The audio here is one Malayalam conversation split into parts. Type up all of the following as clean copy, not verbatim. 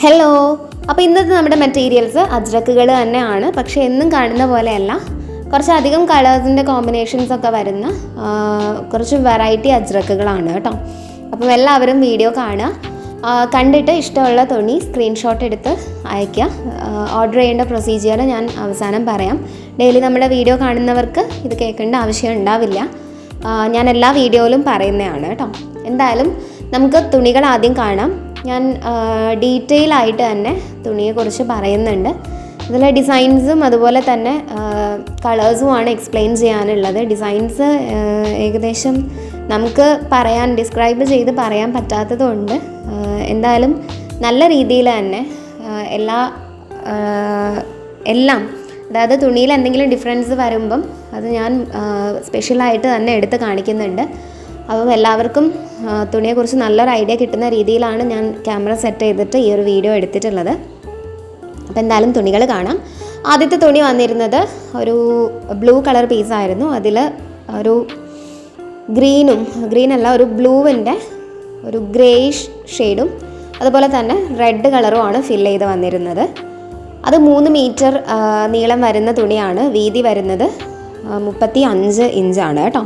ഹലോ. അപ്പോൾ ഇന്നത്തെ നമ്മുടെ മെറ്റീരിയൽസ് അജ്രക്കുകൾ തന്നെയാണ്. പക്ഷേ എന്നും കാണുന്ന പോലെയല്ല, കുറച്ചധികം കളേഴ്സിൻ്റെ കോമ്പിനേഷൻസ് ഒക്കെ വരുന്ന കുറച്ച് വെറൈറ്റി അജ്രക്കുകളാണ് കേട്ടോ. അപ്പം എല്ലാവരും വീഡിയോ കാണുക, കണ്ടിട്ട് ഇഷ്ടമുള്ള തുണി സ്ക്രീൻഷോട്ട് എടുത്ത് അയയ്ക്കുക. ഓർഡർ ചെയ്യേണ്ട പ്രൊസീജിയർ ഞാൻ അവസാനം പറയാം. ഡെയിലി നമ്മുടെ വീഡിയോ കാണുന്നവർക്ക് ഇത് കേൾക്കേണ്ട ആവശ്യം ഉണ്ടാവില്ല, ഞാൻ എല്ലാ വീഡിയോയിലും പറയുന്നതാണ് കേട്ടോ. എന്തായാലും നമുക്ക് തുണികൾ ആദ്യം കാണാം. ഞാൻ ഡീറ്റെയിൽ ആയിട്ട് തന്നെ തുണിയെക്കുറിച്ച് പറയുന്നുണ്ട്. ഇതിലെ ഡിസൈൻസും അതുപോലെ തന്നെ കളേഴ്സുമാണ് എക്സ്പ്ലെയിൻ ചെയ്യാനുള്ളത്. ഡിസൈൻസ് ഏകദേശം നമുക്ക് ഡിസ്ക്രൈബ് ചെയ്ത് പറയാൻ പറ്റാത്തതുകൊണ്ട് എന്തായാലും നല്ല രീതിയിൽ തന്നെ എല്ലാം അതായത് തുണിയിൽ എന്തെങ്കിലും ഡിഫറൻസ് വരുമ്പം അത് ഞാൻ സ്പെഷ്യലായിട്ട് തന്നെ എടുത്ത് കാണിക്കുന്നുണ്ട്. അപ്പം എല്ലാവർക്കും തുണിയെക്കുറിച്ച് നല്ലൊരു ഐഡിയ കിട്ടുന്ന രീതിയിലാണ് ഞാൻ ക്യാമറ സെറ്റ് ചെയ്തിട്ട് ഈ ഒരു വീഡിയോ എടുത്തിട്ടുള്ളത്. അപ്പോൾ എന്തായാലും തുണികൾ കാണാം. ആദ്യത്തെ തുണി വന്നിരുന്നത് ഒരു ബ്ലൂ കളർ പീസായിരുന്നു. അതിൽ ഒരു ഗ്രീനല്ല, ഒരു ബ്ലൂവിൻ്റെ ഒരു ഗ്രേയിഷ് ഷെയ്ഡും അതുപോലെ തന്നെ റെഡ് കളറുമാണ് ഫിൽ ചെയ്ത് വന്നിരുന്നത്. അത് 3 മീറ്റർ നീളം വരുന്ന തുണിയാണ്. വീതി വരുന്നത് 35 ഇഞ്ചാണ് കേട്ടോ.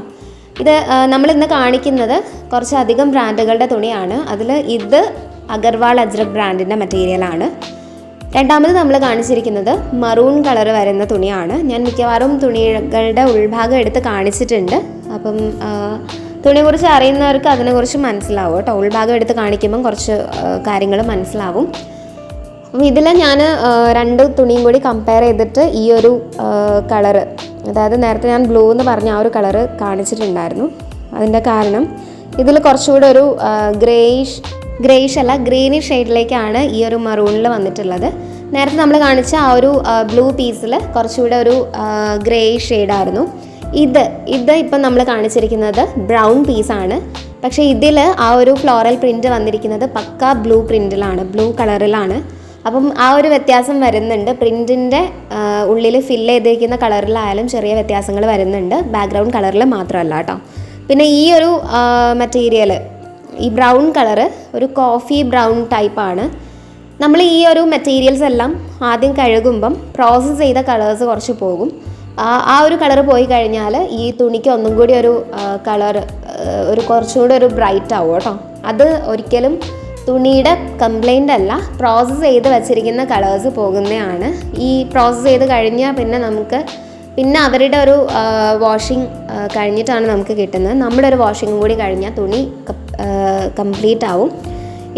ഇത് നമ്മളിന്ന് കാണിക്കുന്നത് കുറച്ചധികം ബ്രാൻഡുകളുടെ തുണിയാണ്. അതിൽ ഇത് അഗർവാൾ അജ്രക് ബ്രാൻഡിൻ്റെ മെറ്റീരിയലാണ്. രണ്ടാമത് നമ്മൾ കാണിച്ചിരിക്കുന്നത് മറൂൺ കളർ വരുന്ന തുണിയാണ്. ഞാൻ മിക്കവാറും തുണികളുടെ ഉൾഭാഗം എടുത്ത് കാണിച്ചിട്ടുണ്ട്. അപ്പം തുണിയെക്കുറിച്ച് അറിയുന്നവർക്ക് അതിനെക്കുറിച്ച് മനസ്സിലാവും കേട്ടോ. ഉൾഭാഗം എടുത്ത് കാണിക്കുമ്പം കുറച്ച് കാര്യങ്ങൾ മനസ്സിലാവും. അപ്പം ഇതിൽ ഞാൻ 2 തുണിയും കൂടി കമ്പയർ ചെയ്തിട്ട് ഈ ഒരു കളറ്, അതായത് നേരത്തെ ഞാൻ ബ്ലൂ എന്ന് പറഞ്ഞ ആ ഒരു കളറ് കാണിച്ചിട്ടുണ്ടായിരുന്നു. അതിൻ്റെ കാരണം ഇതിൽ കുറച്ചുകൂടെ ഒരു ഗ്രീനിഷ് ഷെയ്ഡിലേക്കാണ് ഈ ഒരു മറൂണിൽ വന്നിട്ടുള്ളത്. നേരത്തെ നമ്മൾ കാണിച്ച ആ ഒരു ബ്ലൂ പീസിൽ കുറച്ചുകൂടെ ഒരു ഗ്രേയിഷ് ഷെയ്ഡായിരുന്നു. ഇത് ഇപ്പം നമ്മൾ കാണിച്ചിരിക്കുന്നത് ബ്രൗൺ പീസാണ്. പക്ഷേ ഇതിൽ ആ ഒരു ഫ്ലോറൽ പ്രിൻറ്റ് വന്നിരിക്കുന്നത് പക്ക ബ്ലൂ കളറിലാണ്. അപ്പം ആ ഒരു വ്യത്യാസം വരുന്നുണ്ട്. പ്രിൻറ്റിൻ്റെ ഉള്ളിൽ ഫില്ല് ചെയ്തിരിക്കുന്ന കളറിലായാലും ചെറിയ വ്യത്യാസങ്ങൾ വരുന്നുണ്ട്, ബാക്ക്ഗ്രൗണ്ട് കളറിൽ മാത്രമല്ല കേട്ടോ. പിന്നെ ഈ ഒരു മെറ്റീരിയൽ, ഈ ബ്രൗൺ കളറ് ഒരു കോഫി ബ്രൗൺ ടൈപ്പാണ്. നമ്മൾ ഈ ഒരു മെറ്റീരിയൽസ് എല്ലാം ആദ്യം കഴുകുമ്പം പ്രോസസ്സ് ചെയ്ത കളേഴ്സ് കുറച്ച് പോകും. ആ ഒരു കളറ് പോയി കഴിഞ്ഞാൽ ഈ തുണിക്ക് ഒന്നും കൂടി ഒരു കളറ് കുറച്ചുകൂടി ഒരു ബ്രൈറ്റ് ആവും കേട്ടോ. അത് ഒരിക്കലും തുണിയുടെ കംപ്ലൈൻ്റ് അല്ല, പ്രോസസ്സ് ചെയ്ത് വെച്ചിരിക്കുന്ന കളേഴ്സ് പോകുന്നതാണ്. ഈ പ്രോസസ്സ് ചെയ്ത് കഴിഞ്ഞാൽ പിന്നെ അവരുടെ ഒരു വാഷിംഗ് കഴിഞ്ഞിട്ടാണ് നമുക്ക് കിട്ടുന്നത്. നമ്മുടെ ഒരു വാഷിങ്ങും കൂടി കഴിഞ്ഞാൽ തുണി കംപ്ലീറ്റ് ആവും.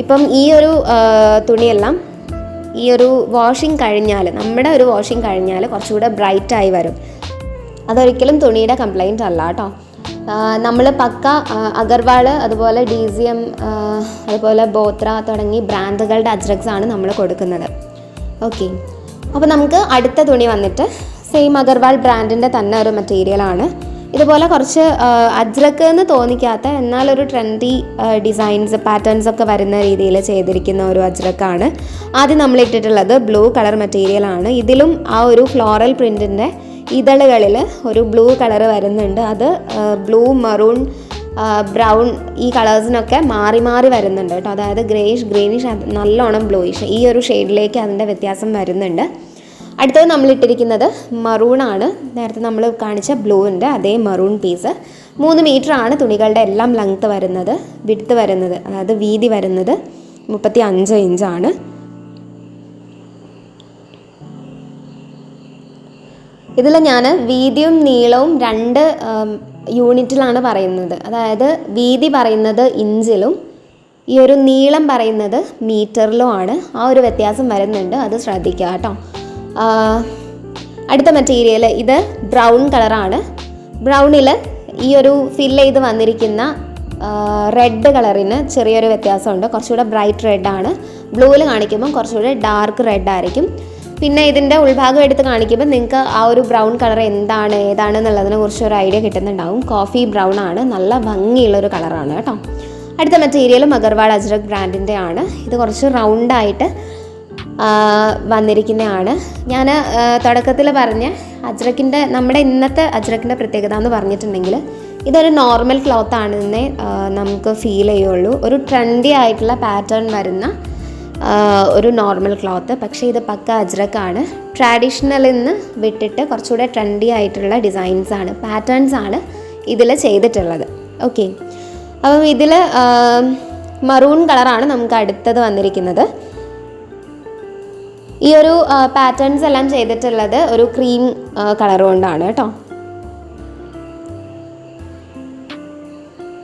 ഇപ്പം ഈ ഒരു തുണിയെല്ലാം ഈ ഒരു വാഷിംഗ് കഴിഞ്ഞാൽ, നമ്മുടെ ഒരു വാഷിംഗ് കഴിഞ്ഞാൽ കുറച്ചുകൂടെ ബ്രൈറ്റായി വരും. അതൊരിക്കലും തുണിയുടെ കംപ്ലൈൻറ്റ് അല്ല കേട്ടോ. നമ്മൾ പക്ക അഗർവാൾ, അതുപോലെ DCM, അതുപോലെ ബോത്ര തുടങ്ങി ബ്രാൻഡുകളുടെ അജ്രക്സാണ് നമ്മൾ കൊടുക്കുന്നത്. ഓക്കെ, അപ്പോൾ നമുക്ക് അടുത്ത തുണി വന്നിട്ട് സെയിം അഗർവാൾ ബ്രാൻഡിൻ്റെ തന്നെ ഒരു മെറ്റീരിയലാണ്. ഇതുപോലെ കുറച്ച് അജ്രക്ക് എന്ന് തോന്നിക്കാത്ത എന്നാലൊരു ട്രെൻഡി ഡിസൈൻസ് പാറ്റേൺസ് ഒക്കെ വരുന്ന രീതിയിൽ ചെയ്തിരിക്കുന്ന ഒരു അജ്രക്കാണ്. ആദ്യം നമ്മൾ ഇട്ടിട്ടുള്ളത് ബ്ലൂ കളർ മെറ്റീരിയലാണ്. ഇതിലും ആ ഒരു ഫ്ലോറൽ പ്രിൻറ്റിൻ്റെ ഇതളുകളിൽ ഒരു ബ്ലൂ കളർ വരുന്നുണ്ട്. അത് ബ്ലൂ, മറൂൺ, ബ്രൗൺ ഈ കളേഴ്സിനൊക്കെ മാറി വരുന്നുണ്ട് കേട്ടോ. അതായത് ഗ്രീനിഷ് നല്ലോണം ബ്ലൂയിഷ് ഈ ഒരു ഷെയ്ഡിലേക്ക് അതിൻ്റെ വ്യത്യാസം വരുന്നുണ്ട്. അടുത്തത് നമ്മൾ ഇട്ടിരിക്കുന്നത് മറൂണാണ്. നേരത്തെ നമ്മൾ കാണിച്ച ബ്ലൂവിൻ്റെ അതേ മറൂൺ പീസ്. 3 മീറ്ററാണ് തുണികളുടെ എല്ലാം ലെങ്ത്ത് വരുന്നത്. വിഡ്ത്ത് വരുന്നത്, അതായത് വീതി വരുന്നത് 35 ഇഞ്ചാണ്. ഇതിൽ ഞാൻ വീതിയും നീളവും 2 യൂണിറ്റിലാണ് പറയുന്നത്. അതായത് വീതി പറയുന്നത് ഇഞ്ചിലും ഈ ഒരു നീളം പറയുന്നത് മീറ്ററിലുമാണ്. ആ ഒരു വ്യത്യാസം വരുന്നുണ്ട്, അത് ശ്രദ്ധിക്കുക കേട്ടോ. അടുത്ത മെറ്റീരിയൽ ഇത് ബ്രൗൺ കളറാണ്. ബ്രൗണിൽ ഈ ഒരു ഫില്ല് ചെയ്ത് വന്നിരിക്കുന്ന റെഡ് കളറിന് ചെറിയൊരു വ്യത്യാസമുണ്ട്. കുറച്ചുകൂടെ ബ്രൈറ്റ് റെഡാണ്. ബ്ലൂവിൽ കാണിക്കുമ്പോൾ കുറച്ചുകൂടെ ഡാർക്ക് റെഡ് ആയിരിക്കും. പിന്നെ ഇതിൻ്റെ ഉൾഭാഗം എടുത്ത് കാണിക്കുമ്പോൾ നിങ്ങൾക്ക് ആ ഒരു ബ്രൗൺ കളർ ഏതാണെന്നുള്ളതിനെ കുറിച്ച് ഒരു ഐഡിയ കിട്ടുന്നുണ്ടാവും. കോഫി ബ്രൗൺ ആണ്, നല്ല ഭംഗിയുള്ളൊരു കളറാണ് കേട്ടോ. അടുത്ത മെറ്റീരിയലും അഗർവാൾ അജ്രക് ബ്രാൻഡിൻ്റെ ആണ്. ഇത് കുറച്ച് റൗണ്ടായിട്ട് വന്നിരിക്കുന്നതാണ്. ഞാൻ തുടക്കത്തിൽ പറഞ്ഞ നമ്മുടെ ഇന്നത്തെ അജ്രക്കിൻ്റെ പ്രത്യേകത എന്ന് പറഞ്ഞിട്ടുണ്ടെങ്കിൽ ഇതൊരു നോർമൽ ക്ലോത്ത് ആണെന്നേ നമുക്ക് ഫീൽ ചെയ്യുള്ളൂ. ഒരു ട്രെൻഡി ആയിട്ടുള്ള പാറ്റേൺ വരുന്ന ഒരു നോർമൽ ക്ലോത്ത്. പക്ഷേ ഇത് പക്ക അജ്രക്കാണ്. ട്രാഡീഷണലിൽ നിന്ന് വിട്ടിട്ട് കുറച്ചുകൂടെ ട്രെൻഡി ആയിട്ടുള്ള ഡിസൈൻസാണ്, പാറ്റേൺസാണ് ഇതിൽ ചെയ്തിട്ടുള്ളത്. ഓക്കെ, അപ്പം ഇതിൽ മറൂൺ കളറാണ് നമുക്ക് അടുത്തത് വന്നിരിക്കുന്നത്. ഈ ഒരു പാറ്റേൺസ് എല്ലാം ചെയ്തിട്ടുള്ളത് ഒരു ക്രീം കളർ കൊണ്ടാണ് കേട്ടോ.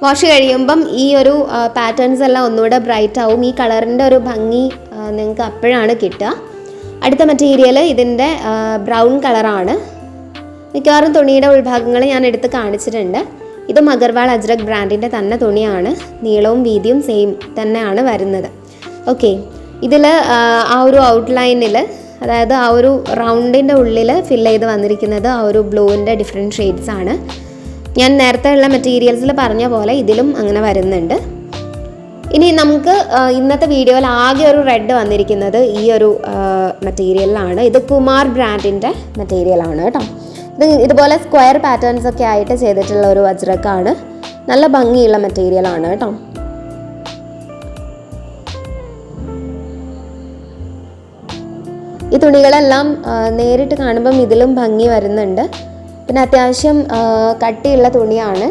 വാഷ് കഴിയുമ്പം ഈ ഒരു പാറ്റേൺസ് എല്ലാം ഒന്നുകൂടെ ബ്രൈറ്റ് ആവും. ഈ കളറിൻ്റെ ഒരു ഭംഗി നിങ്ങൾക്ക് അപ്പോഴാണ് കിട്ടുക. അടുത്ത മെറ്റീരിയൽ ഇതിൻ്റെ ബ്രൗൺ കളറാണ്. മിക്കവാറും തുണിയുടെ ഉൾഭാഗങ്ങൾ ഞാൻ എടുത്ത് കാണിച്ചിട്ടുണ്ട്. ഇത് അഗർവാൾ അജ്രക് ബ്രാൻഡിൻ്റെ തന്നെ തുണിയാണ്. നീളവും വീതിയും സെയിം തന്നെയാണ് വരുന്നത്. ഓക്കെ, ഇതിൽ ആ ഒരു ഔട്ട്ലൈനിൽ, അതായത് ആ ഒരു റൗണ്ടിൻ്റെ ഉള്ളിൽ ഫില്ല് ചെയ്ത് വന്നിരിക്കുന്നത് ആ ഒരു ബ്ലൂവിൻ്റെ ഡിഫറെൻറ്റ് ഷെയ്ഡ്സ് ആണ്. ഞാൻ നേരത്തെ ഉള്ള മെറ്റീരിയൽസിൽ പറഞ്ഞ പോലെ ഇതിലും അങ്ങനെ വരുന്നുണ്ട്. ഇനി നമുക്ക് ഇന്നത്തെ വീഡിയോയിൽ ആകെ ഒരു റെഡ് വന്നിരിക്കുന്നത് ഈ ഒരു മെറ്റീരിയലിലാണ്. ഇത് കുമാർ ബ്രാൻഡിൻ്റെ മെറ്റീരിയലാണ് കേട്ടോ. ഇതുപോലെ സ്ക്വയർ പാറ്റേൺസ് ഒക്കെ ആയിട്ട് ചെയ്തിട്ടുള്ള ഒരു അജ്രക്കാണ്. നല്ല ഭംഗിയുള്ള മെറ്റീരിയലാണ് കേട്ടോ. ഈ തുണികളെല്ലാം നേരിട്ട് കാണുമ്പം ഇതിലും ഭംഗി വരുന്നുണ്ട്. പിന്നെ അത്യാവശ്യം കട്ടിയുള്ള തുണിയാണ്.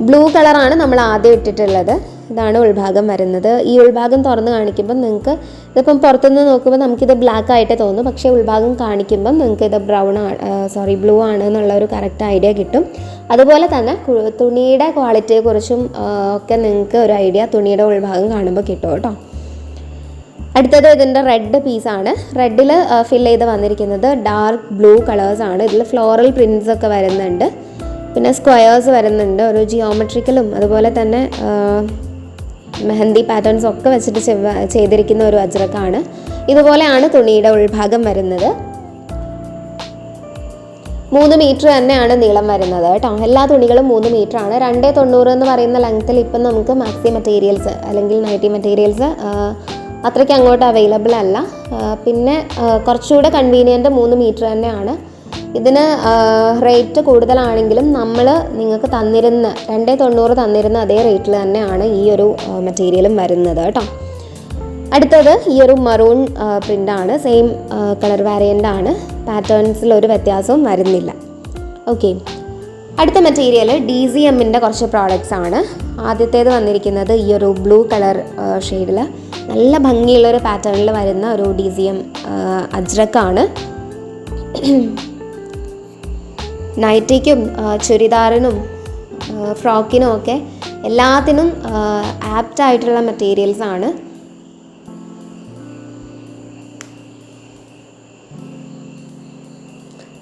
ബ്ലൂ കളറാണ് നമ്മൾ ആദ്യം ഇട്ടിട്ടുള്ളത്. ഇതാണ് ഉൾഭാഗം വരുന്നത്. ഈ ഉൾഭാഗം തുറന്ന് കാണിക്കുമ്പം നിങ്ങൾക്ക് ഇതിപ്പം പുറത്തുനിന്ന് നോക്കുമ്പോൾ നമുക്കിത് ബ്ലാക്ക് ആയിട്ട് തോന്നും. പക്ഷേ ഉൾഭാഗം കാണിക്കുമ്പം നിങ്ങൾക്ക് ഇത് ബ്ലൂ ആണ് എന്നുള്ള ഒരു കറക്റ്റ് ഐഡിയ കിട്ടും. അതുപോലെ തന്നെ തുണിയുടെ ക്വാളിറ്റിയെക്കുറിച്ചും ഒക്കെ നിങ്ങൾക്ക് ഒരു ഐഡിയ തുണിയുടെ ഉൾഭാഗം കാണുമ്പോൾ കിട്ടും കേട്ടോ. അടുത്തത് ഇതിൻ്റെ റെഡ് പീസാണ്. റെഡിൽ ഫിൽ ചെയ്ത് വന്നിരിക്കുന്നത് ഡാർക്ക് ബ്ലൂ കളേഴ്സാണ്. ഇതിൽ ഫ്ലോറൽ പ്രിൻറ്റ്സ് ഒക്കെ വരുന്നുണ്ട്. പിന്നെ സ്ക്വയേഴ്സ് വരുന്നുണ്ട്. ഒരു ജിയോമെട്രിക്കലും അതുപോലെ തന്നെ മെഹന്തി പാറ്റേൺസ് ഒക്കെ വെച്ചിട്ട് ചെയ്തിരിക്കുന്ന ഒരു അജ്രക്കാണ്. ഇതുപോലെയാണ് തുണിയുടെ ഉൾഭാഗം വരുന്നത്. 3 മീറ്റർ തന്നെയാണ് നീളം വരുന്നത് കേട്ടോ. എല്ലാ തുണികളും 3 മീറ്റർ ആണ്. 290 എന്ന് പറയുന്ന ലെങ്ത്തിൽ ഇപ്പം നമുക്ക് മാക്സി മെറ്റീരിയൽസ് അല്ലെങ്കിൽ നൈറ്റി മെറ്റീരിയൽസ് അത്രയ്ക്ക് അങ്ങോട്ട് അവൈലബിൾ അല്ല. പിന്നെ കുറച്ചുകൂടെ കൺവീനിയൻറ്റ് 3 മീറ്റർ തന്നെയാണ്. ഇതിന് റേറ്റ് കൂടുതലാണെങ്കിലും നമ്മൾ നിങ്ങൾക്ക് തന്നിരുന്ന 290 തന്നിരുന്ന അതേ റേറ്റിൽ തന്നെയാണ് ഈ ഒരു മെറ്റീരിയലും വരുന്നത് കേട്ടോ. അടുത്തത് ഈ ഒരു മറൂൺ പ്രിൻ്റാണ്. സെയിം കളർ വേരിയൻ്റ് ആണ്. പാറ്റേൺസിൽ ഒരു വ്യത്യാസവും വരുന്നില്ല. ഓക്കെ, അടുത്ത മെറ്റീരിയൽ DCMൻ്റെ കുറച്ച് പ്രോഡക്റ്റ്സ് ആണ്. ആദ്യത്തേത് വന്നിരിക്കുന്നത് ഈ ഒരു ബ്ലൂ കളർ ഷെയ്ഡിൽ നല്ല ഭംഗിയുള്ളൊരു പാറ്റേണിൽ വരുന്ന ഒരു DCM അജ്രക്കാണ്. നൈറ്റിക്കും ചുരിദാറിനും ഫ്രോക്കിനും ഒക്കെ എല്ലാത്തിനും ആപ്റ്റായിട്ടുള്ള മെറ്റീരിയൽസാണ്.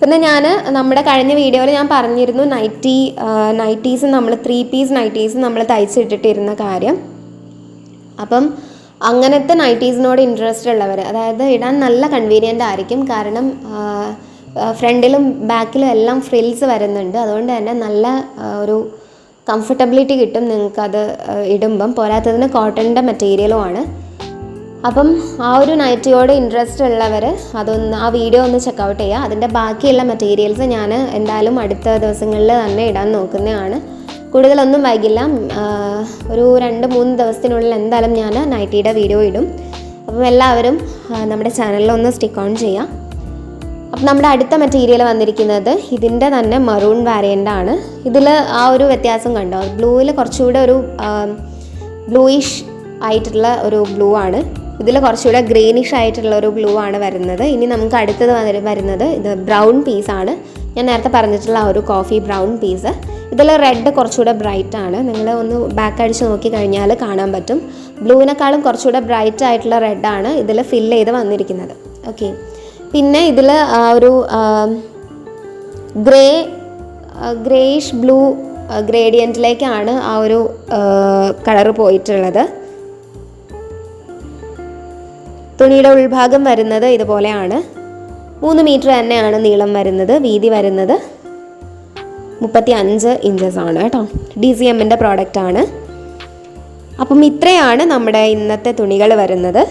പിന്നെ നമ്മുടെ കഴിഞ്ഞ വീഡിയോയിൽ ഞാൻ പറഞ്ഞിരുന്നു നൈറ്റീസ് നമ്മൾ 3 പീസ് നൈറ്റീസ് നമ്മൾ തയ്ച്ചിട്ടിട്ടിരുന്ന കാര്യം. അപ്പം അങ്ങനത്തെ നൈറ്റീസിനോട് ഇൻട്രസ്റ്റ് ഉള്ളവർ, അതായത് ഇടാൻ നല്ല കൺവീനിയൻ്റ് ആയിരിക്കും. കാരണം ഫ്രണ്ടിലും ബാക്കിലും എല്ലാം ഫ്രിൽസ് വരുന്നുണ്ട്. അതുകൊണ്ട് തന്നെ നല്ല ഒരു കംഫർട്ടബിലിറ്റി കിട്ടും നിങ്ങൾക്കത് ഇടുമ്പം. പോരാത്തതിന് കോട്ടൻ്റെ മെറ്റീരിയലുമാണ്. അപ്പം ആ ഒരു നൈറ്റിയോട് ഇൻട്രസ്റ്റ് ഉള്ളവർ ആ വീഡിയോ ഒന്ന് ചെക്കൗട്ട് ചെയ്യുക. അതിൻ്റെ ബാക്കിയുള്ള മെറ്റീരിയൽസ് ഞാൻ എന്തായാലും അടുത്ത ദിവസങ്ങളിൽ തന്നെ ഇടാൻ നോക്കുന്നതാണ്. കൂടുതലൊന്നും വൈകില്ല. ഒരു 2-3 ദിവസത്തിനുള്ളിൽ എന്തായാലും ഞാൻ നൈറ്റിയുടെ വീഡിയോ ഇടും. അപ്പം എല്ലാവരും നമ്മുടെ ചാനലിലൊന്ന് സ്റ്റിക്ക് ഓൺ ചെയ്യുക. അപ്പം നമ്മുടെ അടുത്ത മെറ്റീരിയൽ വന്നിരിക്കുന്നത് ഇതിൻ്റെ തന്നെ മറൂൺ വേരിയൻ്റ് ആണ്. ഇതിൽ ആ ഒരു വ്യത്യാസം കണ്ടോ? ബ്ലൂവിൽ കുറച്ചുകൂടെ ഒരു ബ്ലൂയിഷ് ആയിട്ടുള്ള ഒരു ബ്ലൂ ആണ്. ഇതിൽ കുറച്ചുകൂടെ ഗ്രീനിഷ് ആയിട്ടുള്ള ഒരു ബ്ലൂ ആണ് വരുന്നത്. ഇനി നമുക്ക് അടുത്തത് വരുന്നത് ഇത് ബ്രൗൺ പീസാണ്. ഞാൻ നേരത്തെ പറഞ്ഞിട്ടുള്ള ആ ഒരു കോഫി ബ്രൗൺ പീസ്. ഇതിൽ റെഡ് കുറച്ചുകൂടെ ബ്രൈറ്റ് ആണ്. നിങ്ങൾ ഒന്ന് ബാക്ക് അടിച്ച് നോക്കി കഴിഞ്ഞാൽ കാണാൻ പറ്റും. ബ്ലൂവിനേക്കാളും കുറച്ചുകൂടെ ബ്രൈറ്റ് ആയിട്ടുള്ള റെഡാണ് ഇതിൽ ഫില്ല് ചെയ്ത് വന്നിരിക്കുന്നത്. ഓക്കെ, പിന്നെ ഇതിൽ ഒരു ഗ്രേയിഷ് ബ്ലൂ ഗ്രേഡിയൻറ്റിലേക്കാണ് ആ ഒരു കളർ പോയിട്ടുള്ളത്. തുണിയുടെ ഉൾഭാഗം വരുന്നത് ഇതുപോലെയാണ്. 3 മീറ്റർ തന്നെയാണ് നീളം വരുന്നത്. വീതി വരുന്നത് 35 ഇഞ്ചസ് ആണ് കേട്ടോ. DCMൻ്റെ പ്രോഡക്റ്റാണ്. അപ്പം ഇത്രയാണ് നമ്മുടെ ഇന്നത്തെ തുണികൾ വരുന്നത്.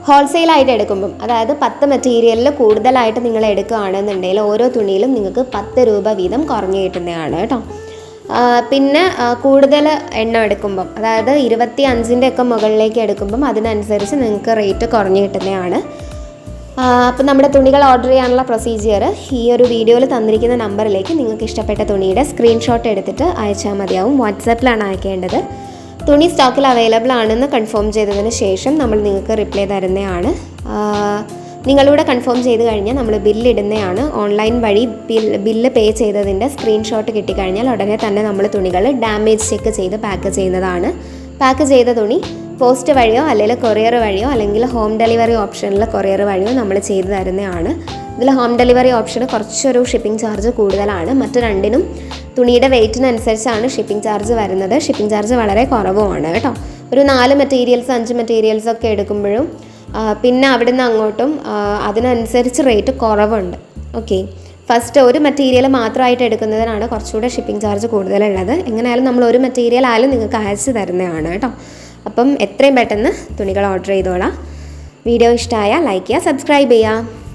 ഹോൾസെയിലായിട്ട് എടുക്കുമ്പം, അതായത് 10 മെറ്റീരിയലിൽ കൂടുതലായിട്ട് നിങ്ങൾ എടുക്കുകയാണെന്നുണ്ടെങ്കിൽ ഓരോ തുണിയിലും നിങ്ങൾക്ക് 10 രൂപ വീതം കുറഞ്ഞു കിട്ടുന്നതാണ് കേട്ടോ. പിന്നെ കൂടുതൽ എണ്ണം എടുക്കുമ്പം, അതായത് 25-ൻ്റെ ഒക്കെ മുകളിലേക്ക് എടുക്കുമ്പം അതിനനുസരിച്ച് നിങ്ങൾക്ക് റേറ്റ് കുറഞ്ഞ് കിട്ടുന്നതാണ്. അപ്പോൾ നമ്മുടെ തുണികൾ ഓർഡർ ചെയ്യാനുള്ള പ്രൊസീജിയർ ഈ ഒരു വീഡിയോയിൽ തന്നിരിക്കുന്ന നമ്പറിലേക്ക് നിങ്ങൾക്ക് ഇഷ്ടപ്പെട്ട തുണിയുടെ സ്ക്രീൻഷോട്ട് എടുത്തിട്ട് അയച്ചാൽ മതിയാവും. വാട്സാപ്പിലാണ് അയക്കേണ്ടത്. തുണി സ്റ്റോക്കിൽ അവൈലബിൾ ആണെന്ന് കൺഫേം ചെയ്തതിന് ശേഷം നമ്മൾ നിങ്ങൾക്ക് റിപ്ലൈ തരുന്നതാണ്. നിങ്ങളിവിടെ കൺഫേം ചെയ്ത് കഴിഞ്ഞാൽ നമ്മൾ ബില്ലിടുന്നതാണ്. ഓൺലൈൻ വഴി ബില്ല് പേ ചെയ്തതിൻ്റെ സ്ക്രീൻഷോട്ട് കിട്ടിക്കഴിഞ്ഞാൽ ഉടനെ തന്നെ നമ്മൾ തുണികൾ ഡാമേജ് ചെക്ക് ചെയ്ത് പാക്ക് ചെയ്യുന്നതാണ്. പാക്ക് ചെയ്ത തുണി പോസ്റ്റ് വഴിയോ അല്ലെങ്കിൽ കൊറിയർ വഴിയോ അല്ലെങ്കിൽ ഹോം ഡെലിവറി ഓപ്ഷനിൽ കൊറിയർ വഴിയോ നമ്മൾ ചെയ്തു തരുന്നതാണ്. ഇതിൽ ഹോം ഡെലിവറി ഓപ്ഷന് കുറച്ചൊരു ഷിപ്പിംഗ് ചാർജ് കൂടുതലാണ്. മറ്റു രണ്ടിനും തുണിയുടെ വെയ്റ്റിനനുസരിച്ചാണ് ഷിപ്പിംഗ് ചാർജ് വരുന്നത്. ഷിപ്പിംഗ് ചാർജ് വളരെ കുറവുമാണ് കേട്ടോ. ഒരു 4 മെറ്റീരിയൽസ് 5 മെറ്റീരിയൽസ് ഒക്കെ എടുക്കുമ്പോഴും പിന്നെ അവിടെ നിന്ന് അങ്ങോട്ടും അതിനനുസരിച്ച് റേറ്റ് കുറവുണ്ട്. ഓക്കെ, ഫസ്റ്റ് ഒരു മെറ്റീരിയൽ മാത്രമായിട്ട് എടുക്കുന്നതിനാണ് കുറച്ചുകൂടെ ഷിപ്പിംഗ് ചാർജ് കൂടുതലുള്ളത്. എങ്ങനെയായാലും നമ്മൾ ഒരു മെറ്റീരിയൽ ആയാലും നിങ്ങൾക്ക് അയച്ചു തരുന്നതാണ് കേട്ടോ. അപ്പം എത്രയും പെട്ടെന്ന് തുണികൾ ഓർഡർ ചെയ്തോളാം. വീഡിയോ ഇഷ്ടമായാൽ ലൈക്ക് ചെയ്യുക, സബ്സ്ക്രൈബ് ചെയ്യുക.